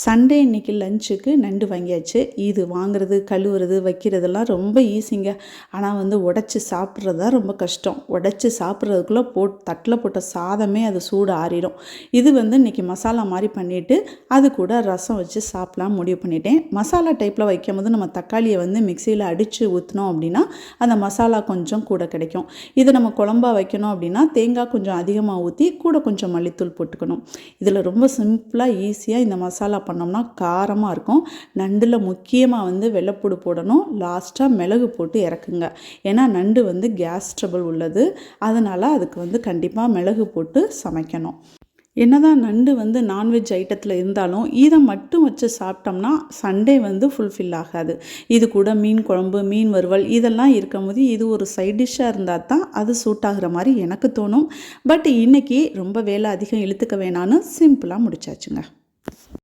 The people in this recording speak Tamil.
சண்டே இன்றைக்கி லஞ்சுக்கு நண்டு வாங்கியாச்சு. இது வாங்குறது, கழுவுறது, வைக்கிறதெல்லாம் ரொம்ப ஈஸிங்க. ஆனால் உடச்சி சாப்பிட்றது தான் ரொம்ப கஷ்டம். உடச்சி சாப்பிட்றதுக்குள்ளே தட்டில் போட்ட சாதமே அது சூடு ஆறிடும். இது இன்றைக்கி மசாலா மாதிரி பண்ணிவிட்டு அது கூட ரசம் வச்சு சாப்பிட்லாம் முடிவு பண்ணிட்டேன். மசாலா டைப்பில் வைக்கும்போது நம்ம தக்காளியை மிக்சியில் அடித்து ஊற்றினோம் அப்படின்னா அந்த மசாலா கொஞ்சம் கூட கிடைக்கும். இது நம்ம குழம்பா வைக்கணும் அப்படின்னா தேங்காய் கொஞ்சம் அதிகமாக ஊற்றி கூட கொஞ்சம் மல்லித்தூள் போட்டுக்கணும். இதில் ரொம்ப சிம்பிளாக ஈஸியாக இந்த மசாலா பண்ணோம்னா காரமாக இருக்கும். நண்டில் முக்கியமாக வெள்ளைப்பூடு போடணும். லாஸ்ட்டாக மிளகு போட்டு இறக்குங்க. ஏன்னா நண்டு கேஸ் ட்ரபிள் உள்ளது. அதனால் அதுக்கு கண்டிப்பாக மிளகு போட்டு சமைக்கணும். என்னதான் நண்டு நான்வெஜ் ஐட்டத்தில் இருந்தாலும் இதை மட்டும் வச்சு சாப்பிட்டோம்னா சண்டே ஃபுல்ஃபில் ஆகாது. இது கூட மீன் குழம்பு, மீன் வறுவல் இதெல்லாம் இருக்கும்போது இது ஒரு சைட் டிஷ்ஷாக இருந்தால் தான் அது சூட் ஆகிற மாதிரி எனக்கு தோணும். பட் இன்றைக்கி ரொம்ப வேலை அதிகம் இழுத்துக்க வேணான்னு சிம்பிளாக முடிச்சாச்சுங்க.